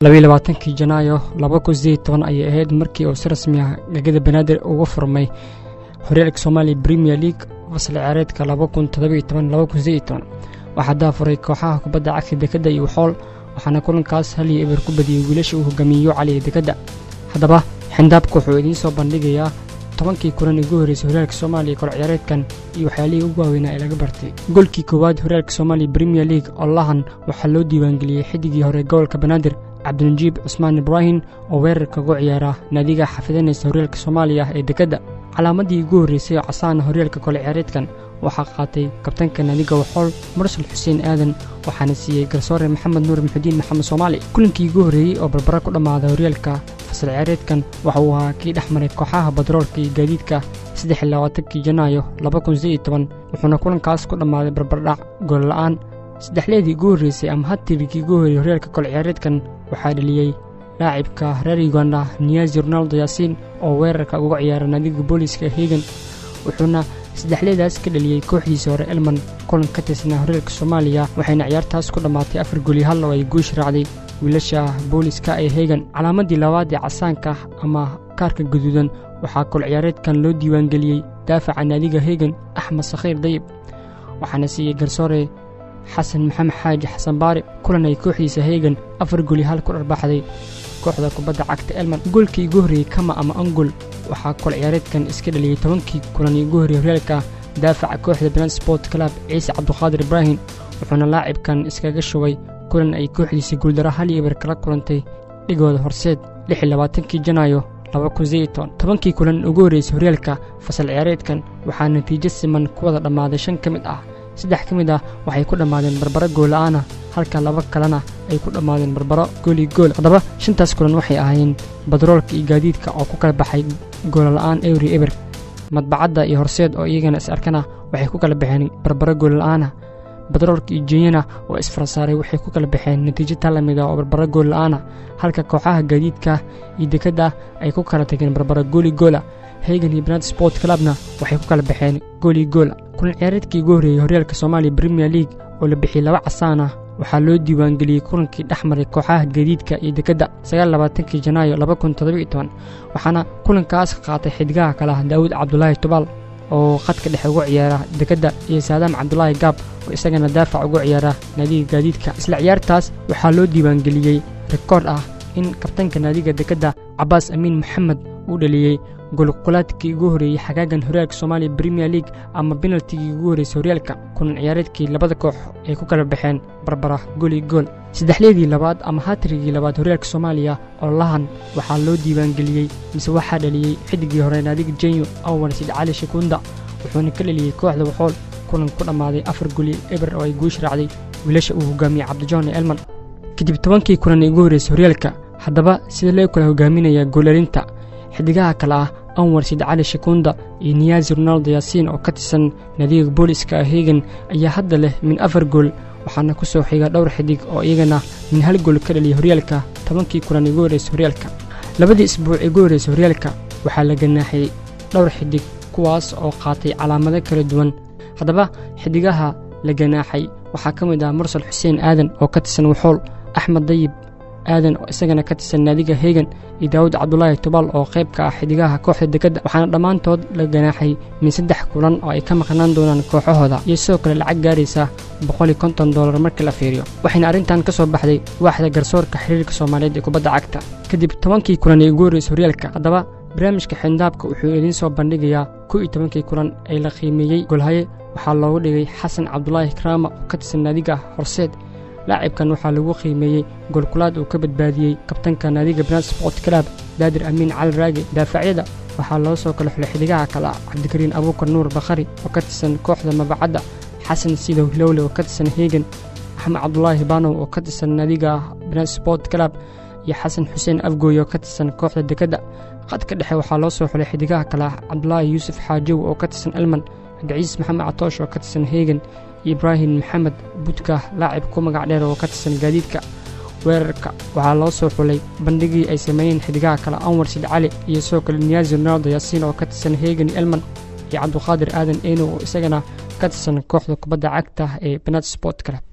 22 Janaayo 2018 ayay ahayd markii uu si rasmi ah Gagada Banaadir ugu furmay Horyaalka Soomaaliya Premier League fasal ciyaareedka 2017-2018 waxaa daafuray kooxaha kubadda cagta Dekada iyo Xool waxaana kulankaas hal iyo eber ku badiyay wiilasha uu hogaamiyo Cali Dekada. Haddaba xindaabku wuxuu idiin soo bandhigayaa 10kii kulan ugu horeysay Horyaalka Soomaaliya koox ciyaareedkan iyo waxyaalihii ugu waaweynaa ee laga bartay. Goolkii koowaad Horyaalka Soomaaliya Premier League Allahan waxaa loo diiwaangeliyay xidigii hore gobolka Banaadir Cabdinjiib Cusmaan Ibrahim oo weerarka ugu ciyaara naadiga xafidanaysa Horyaalka Soomaaliya ee Dekada. Calaamadii ugu horeysay oo casaan Horyaalka koox ciyaareedkan waxaa qaatay kabtanka naadiga Xool Mursal Xuseen Aadan waxaana siiyay garsoore Maxamed Nuur Muxudiin Maxamed Soomaali. Kulankii ugu horeeyay oo barbara ku dhamaaday Horyaalka fasal ciyaareedkan waxa uu ahaa kii dhexmaray kooxaha Badroolka iyo Gaadiidka 23 Janaayo 2018 wuxuuna kulankaas ku dhamaaday barbardhac gool la'aan. saddexleedii ugu horeysay ama hatirkii ugu horeeyay Horyaalka koox ciyaareedkan waxaa dhaliyay laacibka reer Uganda Niazi Ronaldo Yasin oo weerarka ugu ciyaara naadiga booliska Hagan wuxuuna saddexleedaas ka dhaliyay kooxdiisa hore Elman kulan ka tirsan Horyaalka Soomaaliya waxayna ciyaartaas ku dhamaatay 4 gool iyo 1 oo ay guush raacday wiilasha booliska ee Hagan. Calaamadii labaad ee casaanka ama kaarka gaduudan waxaa koox ciyaareedkan loo diiwaangeliyay daafaca naadiga Hagan Axmed Sakhiir Dayib waxaana siiyay garsoore xasan maxamed xaaji xasan baari kulan ay kooxdiisa Hagan 4 gool iyo 1 ku dharbaaxday kooxda kubadda cagta Elman. Goolkii ugu horeeyay kama ama angol waxaa koox ciyaareedkan iska dhaliyay 10kii kulan ugu horeeyay Horyaalka daafaca kooxda Banana Sport Club Ciise Cabduqaadir Ibrahim wuxuuna laacibkan iskaga shubay kulan ay kooxdiisa guuldaro hal iyo eber kala kulantay dhigooda Horseed 26 Janaayo 2018. 10kii kulan ugu horeeyay Horyaalka fasal ciyaareedkan waxaa natiijo siman ku wada dhamaaday 5 ka mid ah. 3 ka mid ah waxay ku dhamaadeen barbaro gool la'aan halka 2 kalena ay ku dhamaadeen barbaro gool iyo gool. Haddaba 5taas kulan waxay ahaayeen Badroolka iyo Gaadiidka oo ku kala baxay gool la'aan eber. Madbacadda iyo Horseed oo iyagana is arkana waxay ku kala baxeen barbaro gool la'aan. Badroolka iyo Jeeyana oo isfarsaaray waxay ku kala baxeen natiijo talamida oo barbaro gool la'aan halka kooxaha Gaadiidka iyo Dekada ay ku kala tageen barbaro gool iyo gool. Hagan iyo Banana Sport Clubna waxay ku kala baxeen gool iyo gool. kulan ciyaareedkii ugu horeeyay Horyaalka Soomaaliya Premier League oo la bixiyay 2 casaan waxaa loo diiwaangeliyay kulankii dhexmaray kooxaha Gaadiidka iyo Dekada 29 Janaayo 2017 waxaana kulankaas qaatay xidigaha kala Daawud Cabdullaahi Tubal oo khadka dhexe ugu ciyaara Dekada iyo Saadam Cabdullaahi Gaab oo isagana daafac ugu ciyaara naadiga Gaadiidka. Isla ciyaartaas waxaa loo diiwaangeliyay rikoor ah in kabtanka naadiga Dekada Abbas Amiin Maxamed uu dhaliyay goolkulaadkii ugu horeeyay xagaagan Horyaalka Soomaaliya Premier League ama penaltigii ugu horeysay Horyaalka kulan ciyaareedkii labada koox ay ku kala baxeen barbara gool iyo gool. saddexleedii labaad ama hatrigii labaad Horyaalka Soomaaliya oo lahan waxaa loo diiwaangeliyay mise waxaa dhaliyay xidigii hore naadiga Jenyo Awar Sid Cali Shikunda wuxuuna ka dhaliyay kooxda Xool kulan ku dhamaaday 4 gool iyo eber oo ay guush raacday wiilasha uu hogaamiyo Cabdijoon Elman. kadib 10kii kulan ugu horeysay Horyaalka haddaba sida loo kala hogaaminaya goolarinta xidigaha kala ah Anwar Sid Cali Shikunda iyo Niazi Ronaldo Yasin oo ka tirsan naadiga booliska Hagan ayaa hadda leh min 4 gool waxaana ku soo xiga dhowr xidig oo iyagana min 1 gool ka dhaliyay Horyaalka 10kii kulan ugu horeysay Horyaalka. labadii isbuuc ugu horeysay Horyaalka waxaa la ganaaxay dhowr xidig kuwaas oo qaatay calaamado kala duwan. haddaba xidigaha la ganaaxay waxaa ka mid ah Mursal Xuseen Aadan oo ka tirsan Xool Axmed Dayib Aadan oo isagana ka tirsan naadiga Hagan iyo Daawud Cabdullaahi Tubal oo qayb ka ah xidigaha kooxda Dekada waxaana dhamaantood la ganaaxay min 3 kulan oo ay ka maqnaan doonaan kooxahooda iyo sidoo kale lacag gaaraysa $150 markii la fiiriyo. waxayna arrintan ka soo baxday waaxda garsoorka xiriirka Soomaaliyeed ee kubadda cagta kadib 10kii kulan ee ugu horeysay Horyaalka. haddaba barnaamijka xindaabka wuxuu idiin soo bandhigayaa 11kii kulan ee la qiimeeyay goolhaye waxaa loogu dhigay Xasan Cabdullaahi Kraama oo ka tirsan naadiga Horseed. laacibkan waxaa lagu qiimeeyay goolkulaad uu ka badbaadiyay kabtanka naadiga Banana Sport Club Daadir Amiin Cali Raagi. daafacyada waxaa loo soo kala xulay xidigaha kala Cabdikariin Abuukar Nuur Bakhari oo ka tirsan kooxda Mabacadda Xasan Sidow Lowle oo ka tirsan Hagan Axmed Cabdullaahi Baanow oo ka tirsan naadiga Banana Sport Club iyo Xasan Xuseen Afgooy oo ka tirsan kooxda Dekada. khadka dhexe waxaa loo soo xulay xidigaha kala Cabdullaahi Yuusuf Xaajow oo ka tirsan Elman Cabdiciis Maxamed Catoosh oo ka tirsan Hagan Ibrahim Maxamed Budka laacib ku magac dheer oo ka tirsan Gaadiidka. weerarka waxaa loo soo xulay bandhigii ay sameeyeen xidigaha kala Anwar Sid Cali iyo soo kale Niazi Ronaldo Yasin oo ka tirsan Hagan Elman iyo Cabduqaadir Aadan Eeno oo isagana ka tirsan kooxda kubadda cagta ee Banana Sport Club.